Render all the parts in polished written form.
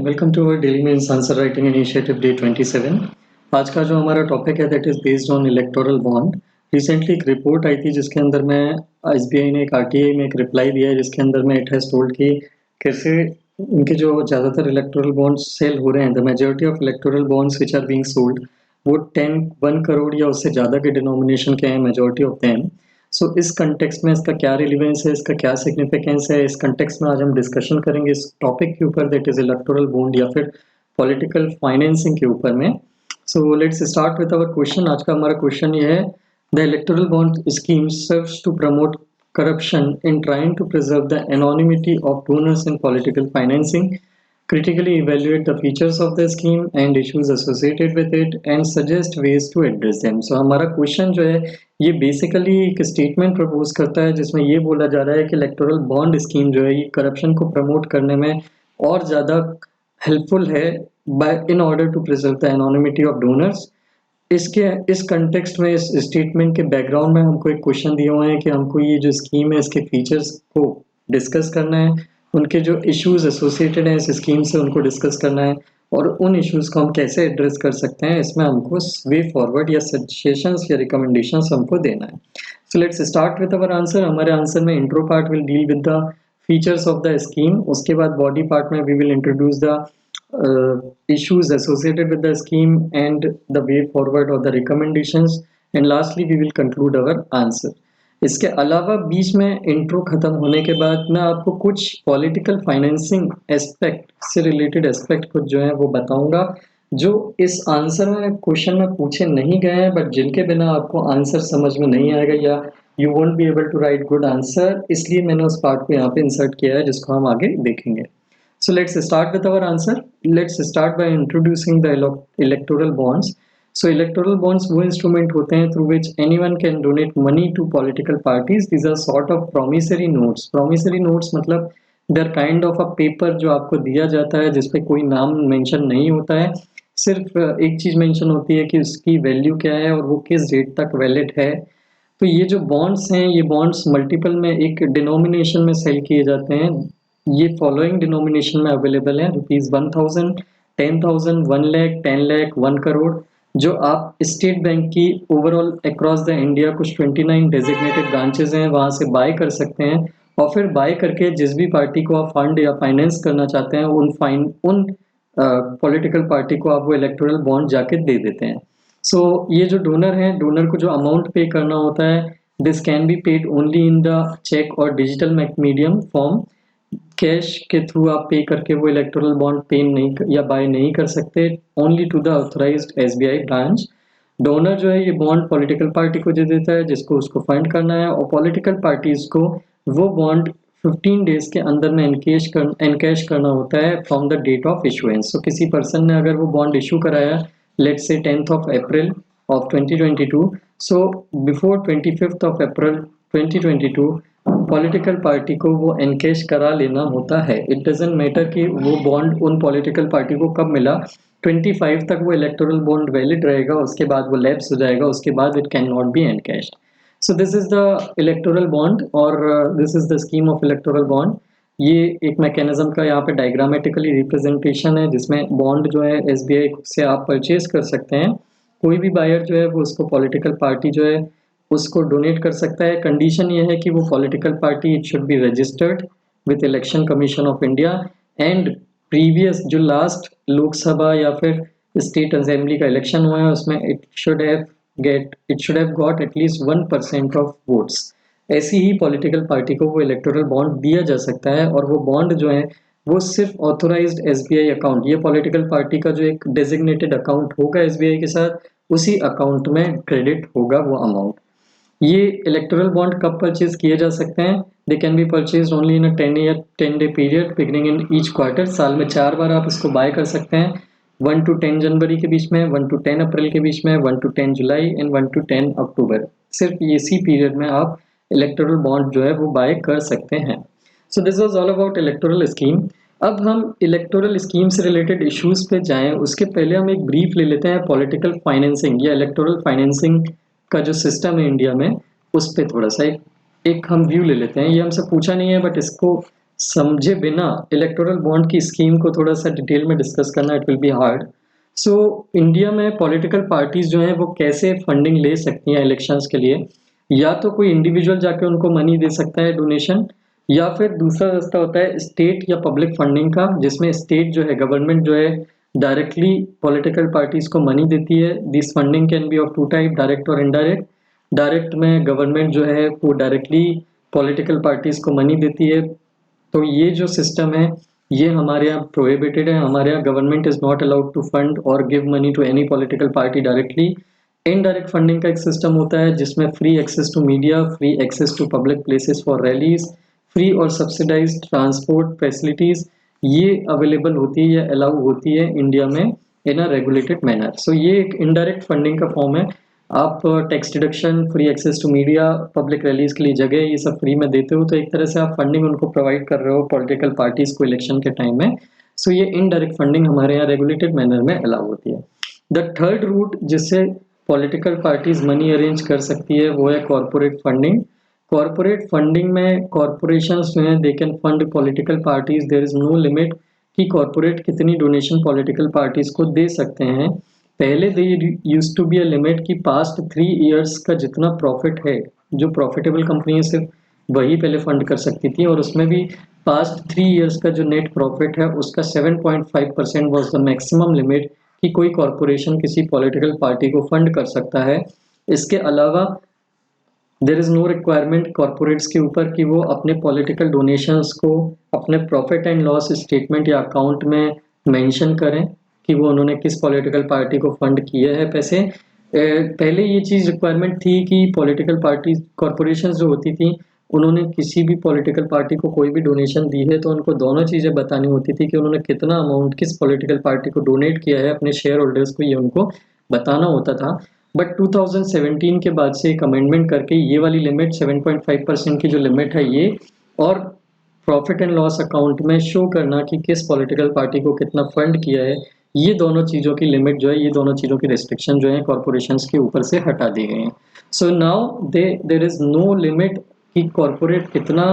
Welcome to our daily mains answer writing initiative day 27। आज का जो हमारा टॉपिक है that is based on electoral bond. Recently एक रिपोर्ट आई थी जिसके अंदर में एसबीआई ने एक आरटीआई में एक रिप्लाई दिया है जिसके अंदर में इट हैज टोल्ड कि कैसे उनके जो ज़्यादातर इलेक्टोरल बॉन्ड्स सेल हो रहे हैं, the majority of electoral bonds which are being sold वो 1 करोड़ या उससे ज़्यादा के डिनोमिनेशन के हैं, मेजॉरिटी ऑफ देम। सो इस कंटेक्स्ट में इसका क्या रिलीवेंस है, इसका क्या सिग्निफिकेंस है, इस कंटेक्स्ट में आज हम डिस्कशन करेंगे इस टॉपिक के ऊपर दैट इज इलेक्टोरल बॉन्ड या फिर पॉलिटिकल फाइनेंसिंग के ऊपर में। So let's start with our question. आज का हमारा क्वेश्चन ये है, the electoral bond scheme serves to promote corruption in trying to preserve the anonymity of donors in political financing, critically evaluate the features of the scheme and issues associated with it and suggest ways to address them। So हमारा question जो है ये basically एक statement propose करता है जिसमें ये बोला जा रहा है कि इलेक्टोरल बॉन्ड स्कीम जो है ये करप्शन को प्रमोट करने में और ज़्यादा हेल्पफुल है by in order to preserve the anonymity of donors. इसके इस कंटेक्स्ट में इस स्टेटमेंट के बैकग्राउंड में हमको एक क्वेश्चन दिए हुए हैं कि हमको ये जो स्कीम है इसके फीचर्स को डिस्कस करना है, उनके जो इश्यूज एसोसिएटेड हैं इस स्कीम से उनको डिस्कस करना है और उन इश्यूज को हम कैसे एड्रेस कर सकते हैं, इसमें हमको वे फॉरवर्ड या सजेशंस या रिकमेंडेशंस हमको देना है। So let's start with our answer. हमारे आंसर में intro part will deal with the features of the scheme, उसके बाद बॉडी पार्ट में we will introduce the issues associated with the scheme and the way forward or the recommendations, and lastly we will conclude our answer। इसके अलावा बीच में intro खत्म होने के बाद मैं आपको कुछ पॉलिटिकल फाइनेंसिंग एस्पेक्ट से रिलेटेड एस्पेक्ट कुछ जो है वो बताऊंगा जो इस आंसर में क्वेश्चन में पूछे नहीं गए हैं बट जिनके बिना आपको आंसर समझ में नहीं आएगा या you won't be able to write good answer, इसलिए मैंने उस पार्ट को यहाँ पे इंसर्ट किया है जिसको हम आगे देखेंगे। So let's start with our answer. Let's start by introducing the electoral bonds. So electoral bonds वो इंस्ट्रूमेंट होते हैं through which anyone can donate money to political parties. These are sort of promissory notes. Promissory notes मतलब they're kind of a paper जो आपको दिया जाता है जिसपे कोई नाम मेंशन नहीं होता है, सिर्फ एक चीज़ मेंशन होती है कि उसकी वैल्यू क्या है और वो किस डेट तक वैलिड है। तो ये जो बॉन्ड्स हैं ये बॉन्ड्स मल्टीपल में एक डिनोमिनेशन में सेल किए जाते हैं। ये फॉलोइंग डिनोमिनेशन में अवेलेबल है, ₹1000, 10,000, 1 लाख, 10 लाख, 1 करोड़, जो आप स्टेट बैंक की ओवरऑल अक्रॉस द इंडिया कुछ 29 डेजिग्नेटेड ब्रांचेज हैं वहाँ से बाय कर सकते हैं और फिर बाय करके जिस भी पार्टी को आप फंड या फाइनेंस करना चाहते हैं उन पॉलिटिकल पार्टी को आप वो इलेक्टोरल बॉन्ड जाके दे देते हैं। सो ये जो डोनर है, डोनर को जो अमाउंट पे करना होता है this can be paid only in the cheque और डिजिटल मीडियम फॉर्म। कैश के थ्रू आप पे करके वो इलेक्टोरल बॉन्ड पे नहीं या बाय नहीं कर सकते, only to the authorised SBI branch. Donor जो है ये बॉन्ड पॉलिटिकल पार्टी को दे देता है जिसको उसको फंड करना है और पॉलिटिकल पार्टीज को वो बॉन्ड 15 डेज के अंदर में एनकैश करना होता है from the date of issuance. So किसी पर्सन ने अगर वो बॉन्ड इशू कराया let's say 10th of April of 2022, so before 25th of April 2022 political party को वो एनकैश करा लेना होता है। इट डजेंट मैटर कि वो बॉन्ड उन पॉलिटिकल पार्टी को कब मिला, 25 तक वो इलेक्टोरल बॉन्ड वैलिड रहेगा, उसके बाद वो लैप्स हो जाएगा, उसके बाद it can not be encashed. So this is the electoral bond और this is the scheme of electoral bond. ये एक मैकेनिज्म का यहाँ पे डायग्रामेटिकली रिप्रेजेंटेशन है जिसमें बॉन्ड जो है एसबीआई से आप परचेज कर सकते हैं। कोई भी बायर जो है वो उसको पॉलिटिकल पार्टी जो है उसको डोनेट कर सकता है। कंडीशन ये है कि वो political party it should be registered with election commission of India and previous जो लास्ट लोकसभा या फिर स्टेट असेंबली का इलेक्शन हुआ है उसमें it should have got at least 1% of votes. ऐसी ही पॉलिटिकल पार्टी को वो इलेक्टोरल बॉन्ड दिया जा सकता है और वो बॉन्ड जो है वो सिर्फ ऑथोराइज्ड एसबीआई अकाउंट, ये पॉलिटिकल पार्टी का जो एक डेजिग्नेटेड अकाउंट होगा एसबीआई के साथ, उसी अकाउंट में क्रेडिट होगा वो अमाउंट। ये इलेक्टोरल बॉन्ड कब परचेज किए जा सकते हैं? They can be purchase only in a 10 day period beginning in each quarter. साल में 4 बार आप इसको बाय कर सकते हैं, 1 to 10 जनवरी के बीच में, 1 to 10 अप्रैल के बीच में, 1 to 10 जुलाई एंड 1 to 10 अक्टूबर। सिर्फ इसी पीरियड में आप इलेक्टोरल बॉन्ड जो है वो बाय कर सकते हैं। So this was all about electoral scheme. अब हम इलेक्टोरल स्कीम से रिलेटेड इश्यूज पे जाएं उसके पहले हम एक ब्रीफ ले लेते हैं पॉलिटिकल फाइनेंसिंग या इलेक्टोरल फाइनेंसिंग का जो सिस्टम है इंडिया में उस पर थोड़ा सा एक हम व्यू ले लेते हैं। ये हमसे पूछा नहीं है बट इसको समझे बिना इलेक्टोरल बॉन्ड की स्कीम को थोड़ा सा डिटेल में डिस्कस करना it will be hard. So India में पॉलिटिकल पार्टीज जो हैं वो कैसे फंडिंग ले सकती हैं इलेक्शंस के लिए, या तो कोई इंडिविजुअल जाके उनको मनी दे सकता है डोनेशन, या फिर दूसरा रास्ता होता है स्टेट या पब्लिक फंडिंग का, जिसमें स्टेट जो है गवर्नमेंट जो है डायरेक्टली पॉलिटिकल पार्टीज को मनी देती है। This funding can be of two type, direct और इनडायरेक्ट। डायरेक्ट में गवर्नमेंट जो है वो डायरेक्टली पॉलिटिकल पार्टीज को मनी देती है। तो ये जो सिस्टम है ये हमारे यहाँ प्रोहिबिटेड है। हमारे यहाँ government is not allowed to fund और give money to any political party directly. Indirect funding का एक सिस्टम होता है जिसमें free access to media, free access to public places for rallies, free और सब्सिडाइज्ड ट्रांसपोर्ट फैसिलिटीज ये available होती है या अलाउ होती है इंडिया में इन अ रेगुलेटेड मैनर। सो ये एक इनडायरेक्ट फंडिंग का फॉर्म है। आप tax deduction, free access to media, public rallies के लिए जगह, ये सब फ्री में देते हो, तो एक तरह से आप फंडिंग उनको प्रोवाइड कर रहे हो पॉलिटिकल पार्टीज को इलेक्शन के टाइम में। सो ये इनडायरेक्ट फंडिंग हमारे यहाँ रेगुलेटेड मैनर में अलाउ होती है। द थर्ड रूट जिससे पॉलिटिकल पार्टीज मनी अरेंज कर सकती है वो है कॉरपोरेट फंडिंग। कॉरपोरेट फंडिंग में कॉरपोरेशंस जो हैं they can fund political parties, there is no limit कि कॉरपोरेट कितनी डोनेशन पॉलिटिकल पार्टीज को दे सकते हैं। पहले they used to be a limit कि पास्ट 3 इयर्स का जितना प्रॉफिट है, जो प्रॉफिटेबल कंपनी है सिर्फ वही पहले फंड कर सकती थी, और उसमें भी पास्ट 3 इयर्स का जो नेट प्रॉफिट है उसका 7.5% वॉज द मैक्सिमम लिमिट कि कोई कॉरपोरेशन किसी पॉलिटिकल पार्टी को फंड कर सकता है। इसके अलावा there is no requirement corporates के ऊपर कि वो अपने पॉलिटिकल डोनेशंस को अपने प्रॉफिट एंड लॉस स्टेटमेंट या अकाउंट में मेंशन करें कि वो उन्होंने किस पॉलिटिकल पार्टी को फंड किए हैं पैसे। पहले ये चीज़ रिक्वायरमेंट थी कि पॉलिटिकल पार्टी कॉरपोरेशन जो होती थी उन्होंने किसी भी पॉलिटिकल पार्टी को कोई भी डोनेशन दी है तो उनको दोनों चीज़ें बतानी होती थी कि उन्होंने कितना अमाउंट किस पॉलिटिकल पार्टी को डोनेट किया है अपने शेयर होल्डर्स को, ये उनको बताना होता था। बट 2017 के बाद से एक अमेंडमेंट करके ये वाली लिमिट 7.5% की जो लिमिट है ये, और प्रॉफिट एंड लॉस अकाउंट में शो करना कि किस पॉलिटिकल पार्टी को कितना फंड किया है, ये दोनों चीज़ों की लिमिट जो है, ये दोनों चीज़ों की रिस्ट्रिक्शन जो है कॉरपोरेशंस के ऊपर से हटा दी गई हैं। So now there is no limit कि कॉरपोरेट कितना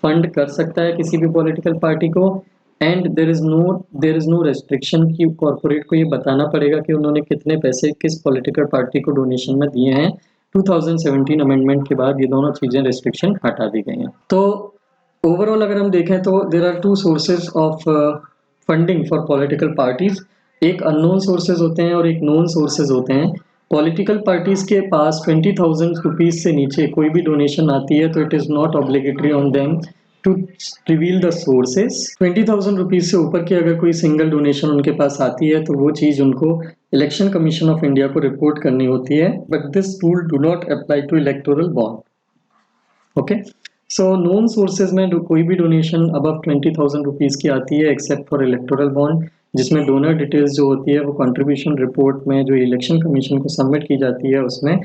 फंड कर सकता है किसी भी पॉलिटिकल पार्टी को, and there is no restriction कि कॉरपोरेट को ये बताना पड़ेगा कि उन्होंने कितने पैसे किस पॉलिटिकल पार्टी को डोनेशन में दिए हैं। 2017 अमेंडमेंट के बाद ये दोनों चीज़ें रिस्ट्रिक्शन हटा दी गई हैं। तो ओवरऑल अगर हम देखें तो there are two sources of funding for political parties. एक अननोन सोर्सेज होते हैं और एक नोन सोर्सेज होते हैं। पॉलिटिकल पार्टीज के पास 20,000 रुपीज से नीचे कोई भी डोनेशन आती है तो it is not obligatory on them to reveal the sources. 20,000 rupees से ऊपर की अगर कोई सिंगल डोनेशन उनके पास आती है तो वो चीज़ उनको इलेक्शन कमीशन ऑफ इंडिया को रिपोर्ट करनी होती है, but this rule do not apply to electoral bond. Okay, so known sources में कोई भी डोनेशन अबव 20,000 रुपीज़ की आती है एक्सेप्ट फॉर इलेक्टोरल बॉन्ड, जिसमें डोनर डिटेल्स जो होती है वो कंट्रीब्यूशन रिपोर्ट में जो इलेक्शन कमीशन को सबमिट की जाती है उसमें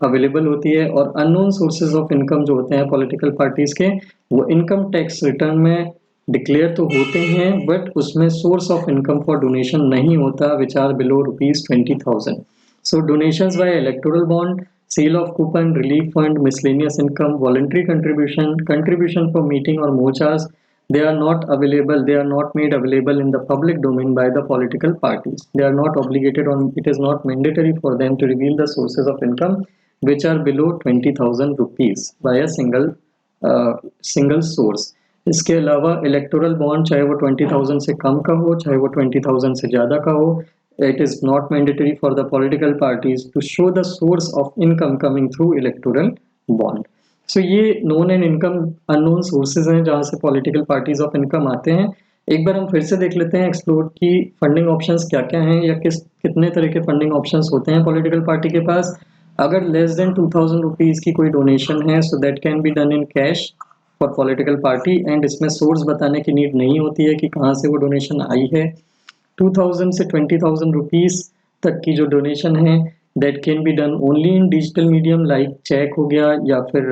अवेलेबल होती है। और अननोन सोर्सेज ऑफ इनकम जो होते हैं पॉलिटिकल पार्टीज़ के, वो इनकम टैक्स रिटर्न में डिक्लेयर तो होते हैं बट उसमें source of income for donation नहीं होता which are below ₹20,000। So donations via electoral bond, sale of coupon, relief fund, miscellaneous income, voluntary contribution, contribution for meeting or mochas, they are not available, they are not made available in the public domain by the political parties. They are not obligated on, it is not mandatory for them to reveal the sources of income which are below 20,000 rupees by a single source. इसके अलावा electoral bond चाहे वो 20,000 से कम का हो चाहे वो 20,000 से ज़्यादा का हो, it is not mandatory for the political parties to show the source of income coming through electoral bond. So ये known and income unknown sources हैं जहाँ से political parties of income आते हैं। एक बार हम फिर से देख लेते हैं एक्सप्लोर की फंडिंग ऑप्शंस क्या क्या हैं या कितने तरह के फंडिंग ऑप्शंस होते हैं पॉलिटिकल पार्टी के पास। अगर लेस देन 2,000 रुपीज़ की कोई डोनेशन है so that can be done in cash for political party, and इसमें सोर्स बताने की नीड नहीं होती है कि कहाँ से वो डोनेशन आई है। 2,000 से 20,000 रुपीज़ तक की जो डोनेशन है that can be done only in digital medium like cheque हो गया या फिर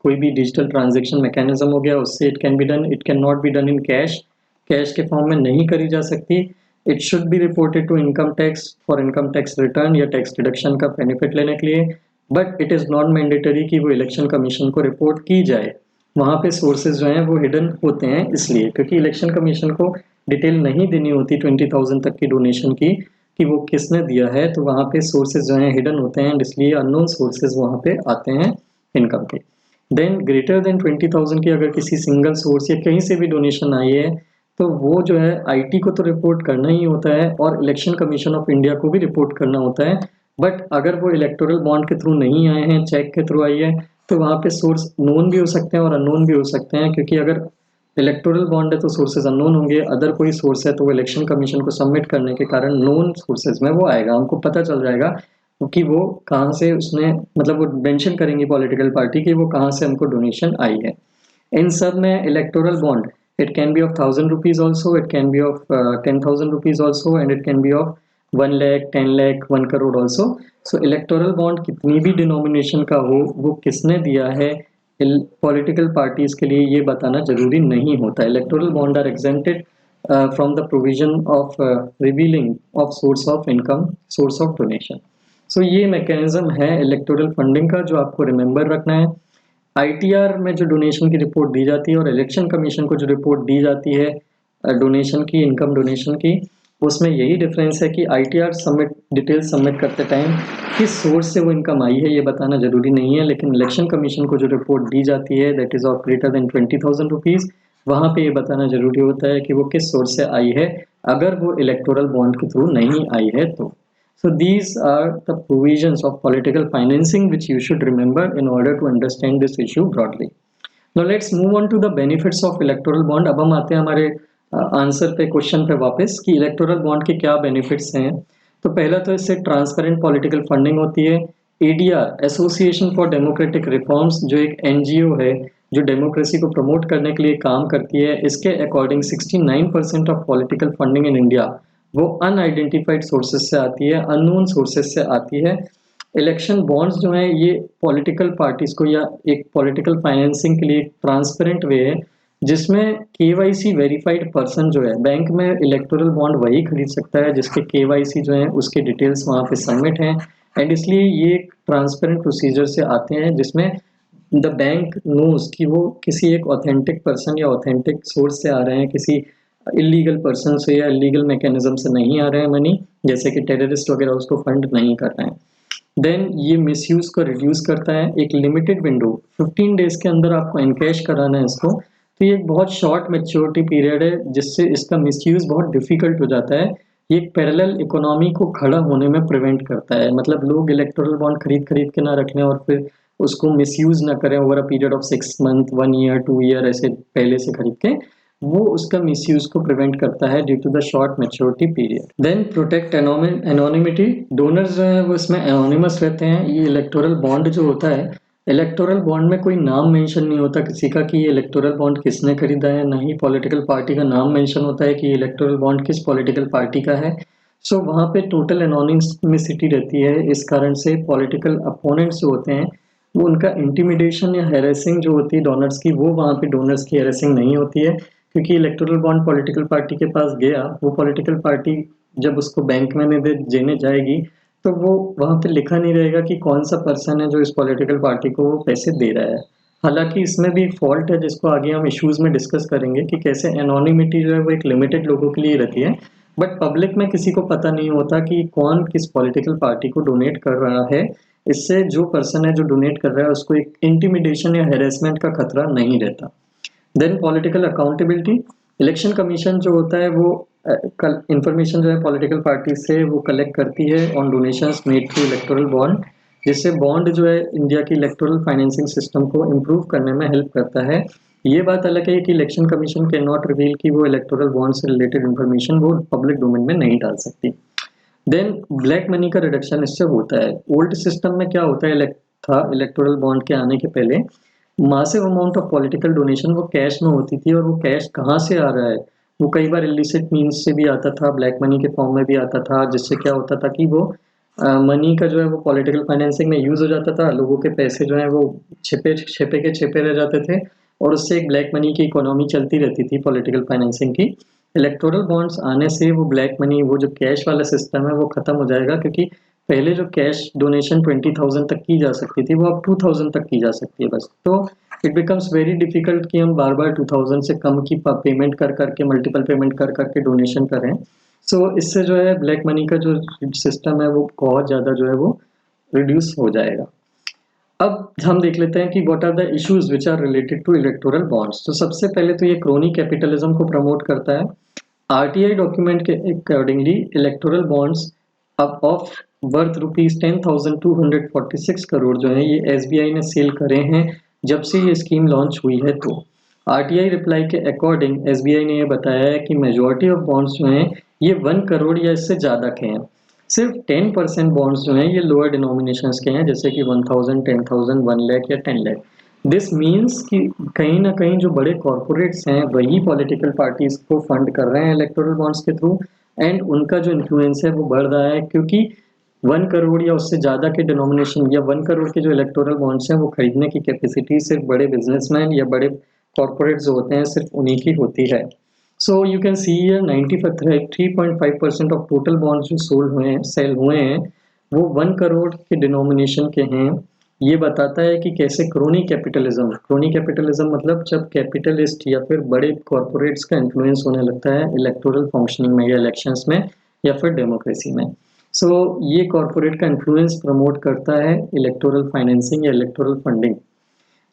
कोई भी डिजिटल ट्रांजैक्शन मैकेनिज्म हो गया, उससे it can be done. It can not be done in cash, cash के फॉर्म में नहीं करी जा सकती। It should be reported to income tax for income tax return या टैक्स डिडक्शन का बेनिफिट लेने के लिए, but it is not mandatory कि वो इलेक्शन कमीशन को रिपोर्ट की जाए। वहाँ पे सोर्सेज जो हैं वो हिडन होते हैं, इसलिए क्योंकि इलेक्शन कमीशन को डिटेल नहीं देनी होती 20,000 तक की डोनेशन की कि वो किसने दिया है, तो वहाँ पे सोर्सेज जो हैं हिडन होते हैं, इसलिए अननोन सोर्सेज वहाँ पे आते हैं इनकम के। देन ग्रेटर देन 20,000 की अगर किसी सिंगल सोर्स या कहीं से भी डोनेशन आई है, तो वो जो है आईटी को तो रिपोर्ट करना ही होता है और इलेक्शन कमीशन ऑफ इंडिया को भी रिपोर्ट करना होता है। बट अगर वो इलेक्टोरल बॉन्ड के थ्रू नहीं आए हैं, चेक के थ्रू आई है, तो वहाँ पे सोर्स नोन भी हो सकते हैं और अननोन भी हो सकते हैं, क्योंकि अगर इलेक्टोरल बॉन्ड है तो सोर्सेज अननोन होंगे, अदर कोई सोर्स है तो वो इलेक्शन कमीशन को सबमिट करने के कारण नोन सोर्सेज में वो आएगा, हमको पता चल जाएगा कि वो कहाँ से उसने, मतलब वो मेंशन करेंगी पॉलिटिकल पार्टी की वो कहाँ से हमको डोनेशन आई है। इन सब में electoral bond, it can be of 1,000 rupees also, it can be of 10,000 rupees also, and it can be of 1 lakh, 10 lakh, 1 crore also. So electoral bond कितनी भी डिनोमिनेशन का हो, वो किसने दिया है पॉलिटिकल पार्टीज के लिए ये बताना जरूरी नहीं होता। Electoral bond are exempted from the provision of revealing of source of income, source of donation. So ये मैकेनिज्म है इलेक्टोरल फंडिंग का जो आपको रिमेंबर रखना है। आईटीआर में जो डोनेशन की रिपोर्ट दी जाती है और इलेक्शन कमीशन को जो रिपोर्ट दी जाती है डोनेशन की, इनकम डोनेशन की, उसमें यही डिफरेंस है कि आईटीआर सबमिट, डिटेल्स सबमिट करते टाइम किस सोर्स से वो इनकम आई है ये बताना जरूरी नहीं है, लेकिन इलेक्शन कमीशन को जो रिपोर्ट दी जाती है that is of greater than 20,000 rupees, वहाँ पे ये बताना जरूरी होता है कि वो किस सोर्स से आई है, अगर वो इलेक्टोरल बॉन्ड के थ्रू नहीं आई है तो। So these are the provisions of political financing which you should remember in order to understand this issue broadly. Now let's move on to the benefits of electoral bond. अब हम आते हैं हमारे answer पे, question पे वापस कि electoral bond के क्या बेनिफिट्स हैं। तो पहला तो इससे ट्रांसपेरेंट पॉलिटिकल फंडिंग होती है। ADR, association for democratic reforms, जो एक एनजीओ है जो डेमोक्रेसी को प्रमोट करने के लिए काम करती है, इसके according 69% of political funding in India वो अनआइडेंटिफाइड सोर्सेज से आती है, अननोन सोर्सेज से आती है। इलेक्शन बॉन्ड्स जो हैं ये पॉलिटिकल पार्टीज को या एक पॉलिटिकल फाइनेंसिंग के लिए एक ट्रांसपेरेंट वे है, जिसमें केवाईसी वेरीफाइड पर्सन जो है, बैंक में इलेक्टोरल बॉन्ड वही खरीद सकता है जिसके केवाईसी जो है उसके डिटेल्स वहाँ पे सबमिट हैं, एंड इसलिए ये एक ट्रांसपेरेंट प्रोसीजर से आते हैं जिसमें द बैंक नोज कि वो किसी एक ऑथेंटिक पर्सन या ऑथेंटिक सोर्स से आ रहे हैं, किसी इलीगल पर्सन से या इलीगल मैकेनिज्म से नहीं आ रहे हैं मनी, जैसे कि टेररिस्ट वगैरह उसको फंड नहीं कर रहे हैं। देन ये मिसयूज को रिड्यूस करता है। एक लिमिटेड विंडो 15 डेज के अंदर आपको इनकैश कराना है इसको, तो ये एक बहुत शॉर्ट मैच्योरिटी पीरियड है जिससे इसका मिसयूज बहुत डिफिकल्ट हो जाता है। ये एक पैरेलल इकोनॉमी को खड़ा होने में प्रिवेंट करता है, मतलब लोग इलेक्टोरल बॉन्ड खरीद खरीद के ना रख लें और फिर उसको मिसयूज ना करें over a period of 6 month, 1 year, 2 year ऐसे पहले से खरीद के, वो उसका मिसयूज को प्रिवेंट करता है due to the short maturity period. Then protect anonymity, donors जो है वो इसमें एनोनिमस रहते हैं। ये इलेक्टोरल बॉन्ड जो होता है, इलेक्टोरल बॉन्ड में कोई नाम मेंशन नहीं होता किसी का कि ये इलेक्टोरल बॉन्ड किसने खरीदा है, ना ही पॉलिटिकल पार्टी का नाम मेंशन होता है कि ये इलेक्टोरल बॉन्ड किस पॉलिटिकल पार्टी का है। सो वहाँ पे टोटल एनोनिमिसिटी रहती है। इस कारण से पॉलिटिकल अपोनेंट्स जो होते हैं वो उनका इंटिमिडेशन या हेरेसिंग जो होती है डोनर्स की, वो वहाँ पे डोनर्स की हेरेसिंग नहीं होती है, क्योंकि इलेक्टोरल बॉन्ड पॉलिटिकल पार्टी के पास गया, वो पॉलिटिकल पार्टी जब उसको बैंक में देने जाएगी तो वो वहाँ पे लिखा नहीं रहेगा कि कौन सा पर्सन है जो इस पॉलिटिकल पार्टी को वो पैसे दे रहा है। हालांकि इसमें भी एक फॉल्ट है जिसको आगे हम इश्यूज में डिस्कस करेंगे कि कैसे एनोनिमिटी जो है वो एक लिमिटेड लोगों के लिए रहती है, बट पब्लिक में किसी को पता नहीं होता कि कौन किस पॉलिटिकल पार्टी को डोनेट कर रहा है। इससे जो पर्सन है जो डोनेट कर रहा है उसको एक इंटिमिडेशन या हेरेसमेंट का खतरा नहीं रहता। Then political accountability, election commission जो होता है वो इंफॉर्मेशन जो है पॉलिटिकल पार्टी से वो कलेक्ट करती है on donations made through electoral bond, जिससे बॉन्ड जो है इंडिया की इलेक्टोरल फाइनेंसिंग सिस्टम को इम्प्रूव करने में हेल्प करता है। ये बात अलग है कि election commission can not reveal कि वो इलेक्टोरल बॉन्ड से रिलेटेड इन्फॉर्मेशन वो पब्लिक डोमेन में नहीं डाल सकती। देन ब्लैक मनी का रिडक्शन इससे होता है। ओल्ड सिस्टम में क्या होता है, था इलेक्टोरल बॉन्ड के आने के पहले massive amount of political donation वो कैश में होती थी, और वो कैश कहाँ से आ रहा है, वो कई बार इलिसिट मीन्स से भी आता था, ब्लैक मनी के फॉर्म में भी आता था, जिससे क्या होता था कि वो मनी का जो है वो पॉलिटिकल फाइनेंसिंग में यूज हो जाता था, लोगों के पैसे जो है वो छिपे छिपे के छिपे रह जाते थे, और उससे एक ब्लैक मनी की इकोनॉमी चलती रहती थी पॉलिटिकल फाइनेंसिंग की। इलेक्टोरल बॉन्ड्स आने से वो ब्लैक मनी, वो जो कैश वाला सिस्टम है वो खत्म हो जाएगा, क्योंकि पहले जो कैश डोनेशन 20,000 तक की जा सकती थी वो अब 2,000 तक की जा सकती है बस। तो इट बिकम्स वेरी डिफिकल्ट कि हम बार बार 2000 से कम की पेमेंट कर करके मल्टीपल पेमेंट कर करके डोनेशन करें। सो इससे जो है ब्लैक मनी का जो सिस्टम है वो बहुत ज़्यादा जो है वो रिड्यूस हो जाएगा। अब हम देख लेते हैं कि what are the issues which are related to electoral bonds. तो सबसे पहले तो ये क्रोनी कैपिटलिज्म को प्रमोट करता है। आरटीआई डॉक्यूमेंट के अकॉर्डिंगली इलेक्टोरल बॉन्ड्स अब ऑफ वर्थ ₹10,246 करोड़ जो है ये एसबीआई ने सेल करे हैं जब से ये स्कीम लॉन्च हुई है। तो आरटीआई रिप्लाई के अकॉर्डिंग एसबीआई ने ये बताया है कि मेजॉरिटी ऑफ बॉन्ड्स जो हैं ये 1 करोड़ या इससे ज़्यादा के हैं। सिर्फ 10% बॉन्ड्स जो हैं ये लोअर डिनोमिनेशंस के हैं, जैसे कि 1000, 10,000, 1 लाख या 10 लाख। दिस मीन्स कि कहीं ना कहीं जो बड़े कॉरपोरेट्स हैं वही पॉलिटिकल पार्टीज को फंड कर रहे हैं इलेक्टोरल बॉन्ड्स के थ्रू, एंड उनका जो इन्फ्लुएंस है वो बढ़ रहा है, क्योंकि 1 करोड़ या उससे ज़्यादा के डिनोमिनेशन या 1 करोड़ के जो इलेक्टोरल बॉन्ड्स हैं वो खरीदने की कैपेसिटी सिर्फ बड़े बिजनेसमैन या बड़े कॉरपोरेट जो होते हैं सिर्फ उन्हीं की होती है। So you can see 93.5% of total bonds जो सोल्ड हुए हैं, सेल हुए हैं, वो 1 करोड़ के डिनोमिनेशन के हैं। ये बताता है कि कैसे क्रोनी कैपिटलिज्म मतलब जब कैपिटलिस्ट या फिर बड़े कॉरपोरेट्स का इन्फ्लुएंस होने लगता है इलेक्टोरल फंक्शनिंग में या इलेक्शंस में या फिर डेमोक्रेसी में। सो ये कॉरपोरेट का इन्फ्लुएंस प्रमोट करता है इलेक्टोरल फाइनेंसिंग या electoral funding.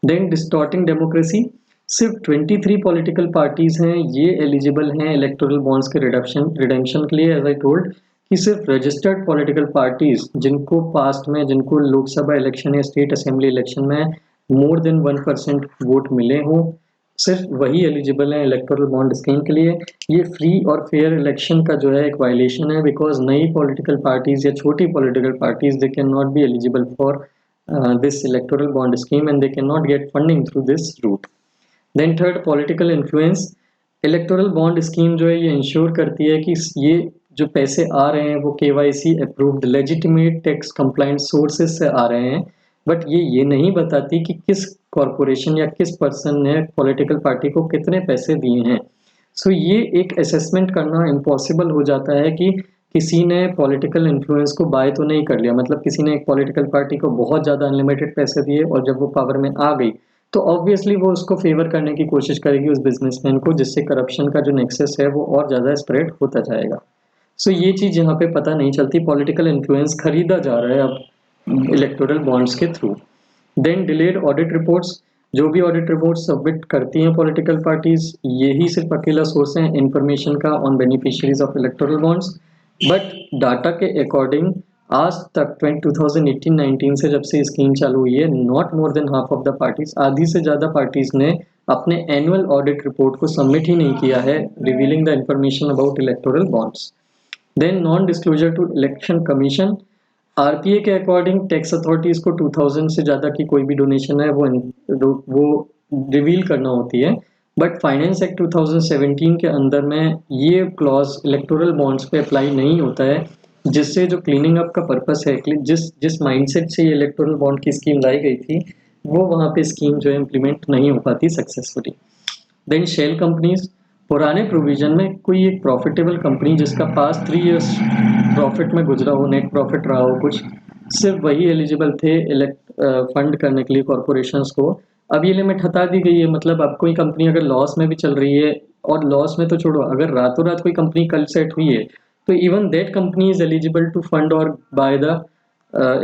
Then distorting democracy, सिर्फ 23 पॉलिटिकल पार्टीज हैं ये एलिजिबल हैं इलेक्टोरल बॉन्ड्स के रिडेम्पशन के लिए। एज आई टोल्ड कि सिर्फ रजिस्टर्ड पॉलिटिकल पार्टीज जिनको पास्ट में, जिनको लोकसभा इलेक्शन या स्टेट असेंबली इलेक्शन में मोर देन 1% वोट मिले हों, सिर्फ वही एलिजिबल हैं इलेक्टोरल बॉन्ड स्कीम के लिए। ये फ्री और फेयर इलेक्शन का जो है एक वायलेशन है, बिकॉज नई पॉलिटिकल पार्टीज या छोटी political parties they can not be eligible for this electoral bond scheme and they cannot get funding through this route. Then third, political influence. Electoral bond scheme जो है ये ensure करती है कि ये जो पैसे आ रहे हैं वो KYC approved legitimate tax compliant sources से आ रहे हैं, बट ये नहीं बताती कि किस कॉरपोरेशन या किस पर्सन ने पॉलिटिकल पार्टी को कितने पैसे दिए हैं। सो ये एक असेसमेंट करना इम्पॉसिबल हो जाता है कि किसी ने पॉलिटिकल इन्फ्लुएंस को बाय तो नहीं कर लिया, मतलब किसी ने एक पॉलिटिकल पार्टी को बहुत ज़्यादा अनलिमिटेड पैसे दिए और जब वो पावर में आ गई तो ऑब्वियसली वो उसको फेवर करने की कोशिश करेगी उस बिजनेसमैन को, जिससे करप्शन का जो नेक्सस है वो और ज़्यादा स्प्रेड होता जाएगा। सो ये चीज़ यहाँ पे पता नहीं चलती, पॉलिटिकल इन्फ्लुएंस खरीदा जा रहा है अब इलेक्टोरल बॉन्ड्स के through. Then delayed audit reports, जो भी ऑडिट रिपोर्ट सबमिट करती हैं पॉलिटिकल पार्टीज, यही सिर्फ अकेला सोर्स है इंफॉर्मेशन का on beneficiaries of electoral bonds. But data के अकॉर्डिंग आज तक 2018-19 से जब से स्कीम चालू हुई है, not more than half of the parties, आधी से ज़्यादा पार्टीज ने अपने एनुअल ऑडिट रिपोर्ट को सबमिट ही नहीं किया है revealing the information about electoral bonds. Then non disclosure to election commission, RPA के अकॉर्डिंग टैक्स अथॉरिटीज को 2000 से ज़्यादा की कोई भी डोनेशन है वो रिवील करना होती है, बट फाइनेंस एक्ट 2017 के अंदर में ये क्लॉज इलेक्टोरल बॉन्ड्स पे अप्लाई नहीं होता है, जिससे जो क्लीनिंग अप का पर्पस है, जिस माइंडसेट से ये इलेक्टोरल बॉन्ड की स्कीम लाई गई थी वो वहाँ पे स्कीम जो है इम्प्लीमेंट नहीं हो पाती सक्सेसफुली। देन शेल कंपनीज, पुराने प्रोविजन में कोई एक प्रॉफिटेबल कंपनी जिसका पास 3 इयर्स प्रॉफिट में गुजरा हो, नेट प्रॉफिट रहा हो कुछ, सिर्फ वही एलिजिबल थे फंड करने के लिए कॉरपोरेशंस को। अब ये लिमिट हटा दी गई है, मतलब अब कोई कंपनी अगर लॉस में भी चल रही है, और लॉस में तो छोड़ो, अगर रातों रात कोई कंपनी कल सेट हुई है तो even that company is eligible to fund और buy the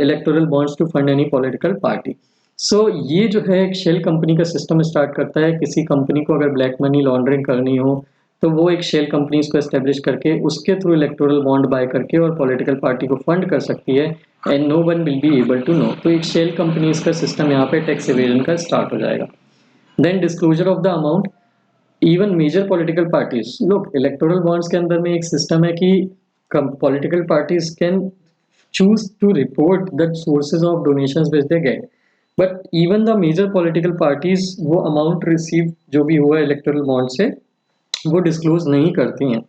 electoral bonds to fund any political party. So ये जो है एक शेल कंपनी का सिस्टम स्टार्ट करता है, किसी कंपनी को अगर ब्लैक मनी लॉन्ड्रिंग करनी हो तो वो एक शेल कंपनीज को एस्टेब्लिश करके उसके थ्रू इलेक्टोरल बॉन्ड बाय करके और पॉलिटिकल पार्टी को फंड कर सकती है, and no one will be able to know. तो एक शेल कंपनीज का सिस्टम यहाँ पे टैक्स एवेजन का स्टार्ट हो जाएगा। Then disclosure of the amount, even major political parties, लोग इलेक्टोरल बॉन्ड्स के अंदर में एक सिस्टम है कि political parties can choose to report the sources of donations which they get, but even the major political parties वो amount receive जो भी हुआ इलेक्टोरल बॉन्ड से वो डिस्क्लोज नहीं करती हैं।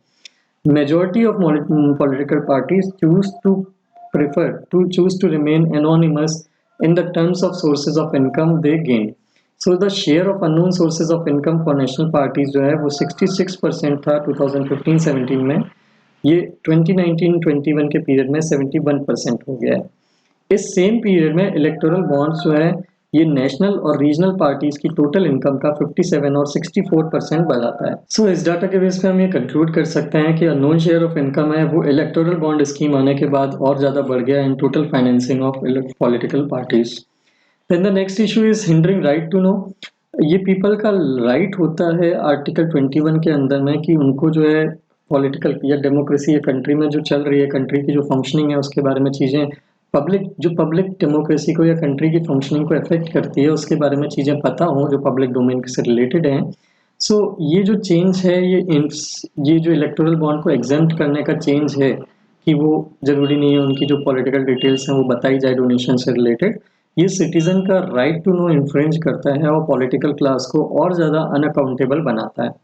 Majority of political parties choose to remain anonymous in the terms of sources of income they gain. So the share of unknown sources of income for national parties जो है वो 66% था 2015-17 में, ये 2019-21 के पीरियड में 71% हो गया है। इस सेम पीरियड में इलेक्टोरल बॉन्ड्स जो है ये नेशनल और रीजनल पार्टीज की टोटल इनकम का 57 और 64% बढ़ाता है। सो इस डाटा के बेस पे हम ये कंक्लूड कर सकते हैं कि अननोन शेयर ऑफ इनकम है वो इलेक्टोरल बॉन्ड स्कीम आने के बाद और ज़्यादा बढ़ गया in total financing of political parties. Then the next issue is hindering right to know. ये पीपल का राइट होता है आर्टिकल 21 के अंदर में कि उनको जो है पॉलिटिकल या डेमोक्रेसी या कंट्री में जो चल रही है, कंट्री की जो फंक्शनिंग है उसके बारे में चीज़ें पब्लिक डेमोक्रेसी को या कंट्री की फंक्शनिंग को अफेक्ट करती है उसके बारे में चीज़ें पता हो जो पब्लिक डोमेन से रिलेटेड हैं। सो ये जो चेंज है ये जो इलेक्टोरल बॉन्ड को एग्जेम्प्ट करने का चेंज है कि वो ज़रूरी नहीं है उनकी जो पॉलिटिकल डिटेल्स हैं वो बताई जाए डोनेशन से रिलेटेड, ये सिटीजन का राइट टू नो इन्फ्रिंज करता है और पॉलिटिकल क्लास को और ज़्यादा अनअकाउंटेबल बनाता है।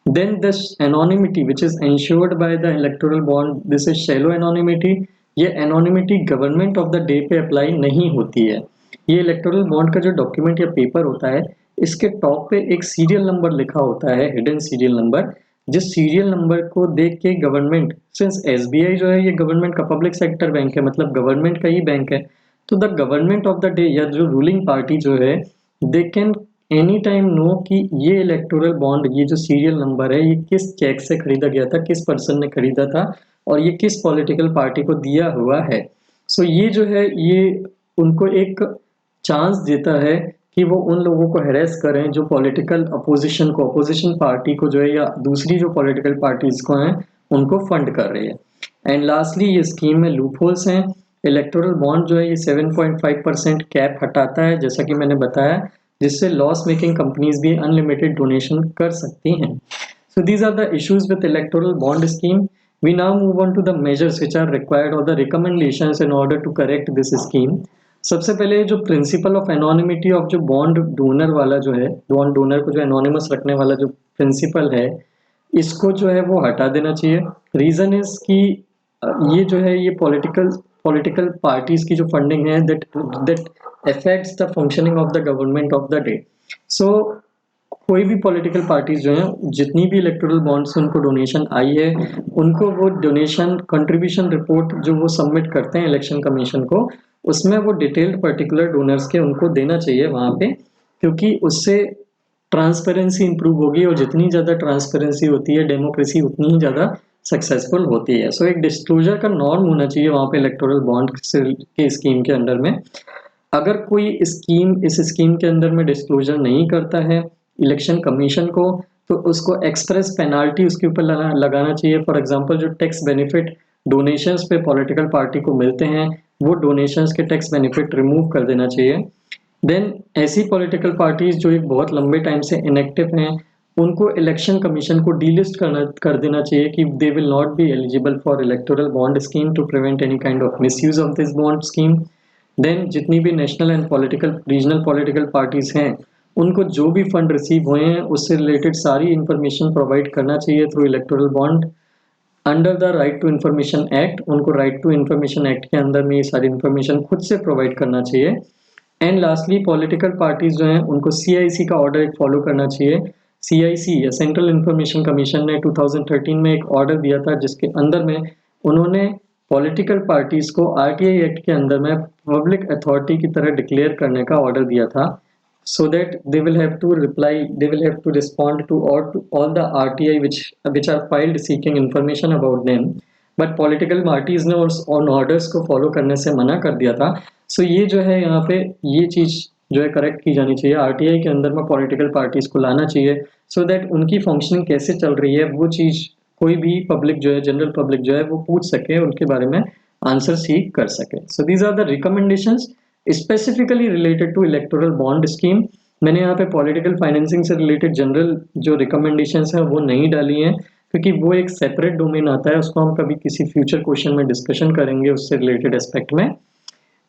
Then this anonymity which is ensured by the electoral bond, this is shallow anonymity। ये anonymity government of the day पे अप्लाई नहीं होती है। ये इलेक्टोरल बॉन्ड का जो डॉक्यूमेंट या पेपर होता है इसके टॉप पे एक सीरियल नंबर लिखा होता है, हिडन सीरियल नंबर, जिस सीरियल नंबर को देख के गवर्नमेंट, सिंस एसबीआई जो है ये गवर्नमेंट का पब्लिक सेक्टर बैंक है, मतलब गवर्नमेंट का ही बैंक है, तो the government of the day या जो रूलिंग पार्टी जो है they can any time know कि ये इलेक्टोरल बॉन्ड, ये जो सीरियल नंबर है ये किस चेक से खरीदा गया था, किस पर्सन ने खरीदा था और ये किस पॉलिटिकल पार्टी को दिया हुआ है। सो ये जो है ये उनको एक चांस देता है कि वो उन लोगों को हैरेस करें जो पॉलिटिकल अपोजिशन पार्टी को जो है या दूसरी जो पॉलिटिकल पार्टीज को हैं उनको फंड कर रही है। एंड लास्टली ये स्कीम में लूपहोल्स हैं। इलेक्टोरल बॉन्ड जो है ये 7.5% कैप हटाता है जैसा कि मैंने बताया, जिससे लॉस मेकिंग कंपनीज भी अनलिमिटेड डोनेशन कर सकती हैं। So these are the issues with electoral bond scheme. We now move on to the measures which are required और the recommendations in order to correct this scheme. सबसे पहले जो principle of anonymity of जो bond donor वाला जो है, bond donor को जो एनोनिमस रखने वाला जो प्रिंसिपल है इसको जो है वो हटा देना चाहिए। रीजन इज कि ये जो है ये पॉलिटिकल पार्टीज की जो फंडिंग है that affects the functioning of the government of the day। So कोई भी पॉलिटिकल पार्टीज जो हैं जितनी भी इलेक्टोरल बॉन्ड से उनको डोनेशन आई है उनको वो डोनेशन कंट्रीब्यूशन रिपोर्ट जो वो सबमिट करते हैं इलेक्शन कमीशन को, उसमें वो डिटेल्ड पर्टिकुलर डोनर्स के उनको देना चाहिए वहाँ पे, क्योंकि उससे ट्रांसपेरेंसी इंप्रूव होगी और जितनी ज़्यादा ट्रांसपेरेंसी होती है डेमोक्रेसी उतनी ही ज़्यादा सक्सेसफुल होती है। सो एक डिस्क्लोजर का नॉर्म होना चाहिए वहाँ पे इलेक्टोरल बॉन्ड के स्कीम के अंदर में। अगर कोई इस स्कीम के अंदर में डिस्क्लोजर नहीं करता है इलेक्शन कमीशन को तो उसको एक्सप्रेस पेनाल्टी उसके ऊपर लगाना चाहिए। फॉर एग्जांपल जो टैक्स बेनिफिट डोनेशंस पे पॉलिटिकल पार्टी को मिलते हैं वो डोनेशंस के टैक्स बेनिफिट रिमूव कर देना चाहिए। देन ऐसी पॉलिटिकल पार्टीज जो एक बहुत लंबे टाइम से इनएक्टिव हैं उनको इलेक्शन कमीशन को डीलिस्ट कर देना चाहिए कि they will not be eligible for electoral bond scheme to prevent any kind of misuse of this bond scheme. Then जितनी भी national and regional political parties हैं उनको जो भी फंड रिसीव हुए हैं उससे रिलेटेड सारी इंफॉर्मेशन प्रोवाइड करना चाहिए through electoral bond under the right to information act. उनको राइट टू इन्फॉर्मेशन एक्ट के अंदर में ये सारी इंफॉर्मेशन खुद से प्रोवाइड करना चाहिए। एंड लास्टली पॉलिटिकल पार्टीज जो हैं उनको सीआईसी का ऑर्डर एक फॉलो करना चाहिए। सीआईसी या सेंट्रल इंफॉर्मेशन कमीशन ने 2013 में एक ऑर्डर दिया था जिसके अंदर में उन्होंने पॉलिटिकल पार्टीज को आरटीआई एक्ट के अंदर में पब्लिक अथॉरिटी की तरह डिक्लेयर करने का ऑर्डर दिया था, so that they will have to respond to all the RTI which are filed seeking information about them। But political parties ने उन ऑर्डर्स को फॉलो करने से मना कर दिया था। सो ये जो है यहाँ पे ये चीज़ जो है करेक्ट की जानी चाहिए, आरटीआई के अंदर में पॉलिटिकल पार्टीज को लाना चाहिए सो दैट उनकी फंक्शनिंग कैसे चल रही है वो चीज़ कोई भी पब्लिक जो है जनरल पब्लिक जो है वो पूछ सके, उनके बारे में आंसर सीख कर सके। So these are the recommendations specifically related to electoral bond scheme. मैंने यहाँ पे पॉलिटिकल फाइनेंसिंग से रिलेटेड जनरल जो रिकमेंडेशंस हैं वो नहीं डाली हैं क्योंकि वो एक सेपरेट डोमेन आता है, उसको हम कभी किसी फ्यूचर क्वेश्चन में डिस्कशन करेंगे उससे रिलेटेड एस्पेक्ट में।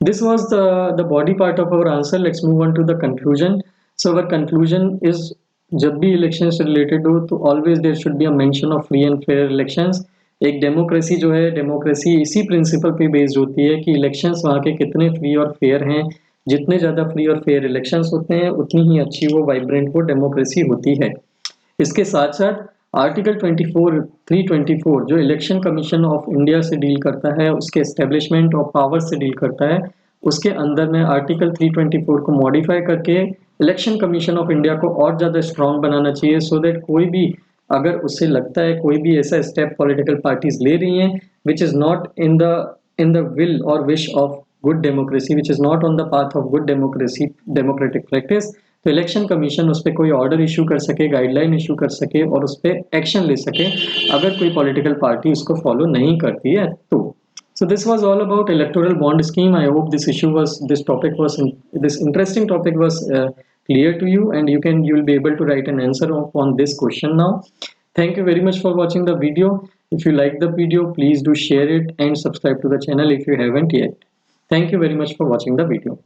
This was the body part of our answer. Let's move on to the conclusion. So our conclusion is जब भी इलेक्शन से रिलेटेड हो तो always there should be a mention of free and fair elections. एक democracy जो है democracy इसी principal पे बेस्ड होती है कि इलेक्शंस वहाँ के कितने फ्री और फेयर हैं। जितने ज़्यादा फ्री और फेयर इलेक्शंस होते हैं उतनी ही अच्छी वो वाइब्रेंट वो डेमोक्रेसी होती है। इसके साथ साथ आर्टिकल 324 जो इलेक्शन कमीशन ऑफ इंडिया से डील करता है, उसके एस्टेब्लिशमेंट ऑफ पावर से डील करता है, उसके अंदर में आर्टिकल 324 को मॉडिफाई करके इलेक्शन कमीशन ऑफ इंडिया को और ज़्यादा स्ट्रांग बनाना चाहिए, सो दैट कोई भी अगर उससे लगता है कोई भी ऐसा स्टेप पॉलिटिकल पार्टीज ले रही हैं which is not in the will और wish of good democracy, which is not on the path of good democracy democratic practice, तो इलेक्शन कमीशन उस पर कोई ऑर्डर इशू कर सके, गाइडलाइन इशू कर सके और उस पर एक्शन ले सके अगर कोई पॉलिटिकल पार्टी उसको फॉलो नहीं करती है तो. So this was all about electoral bond scheme. I hope this interesting topic was clear to you, and you will be able to write an answer on this question now. Thank you very much for watching the video. If you like the video, please do share it and subscribe to the channel if you haven't yet. Thank you very much for watching the video.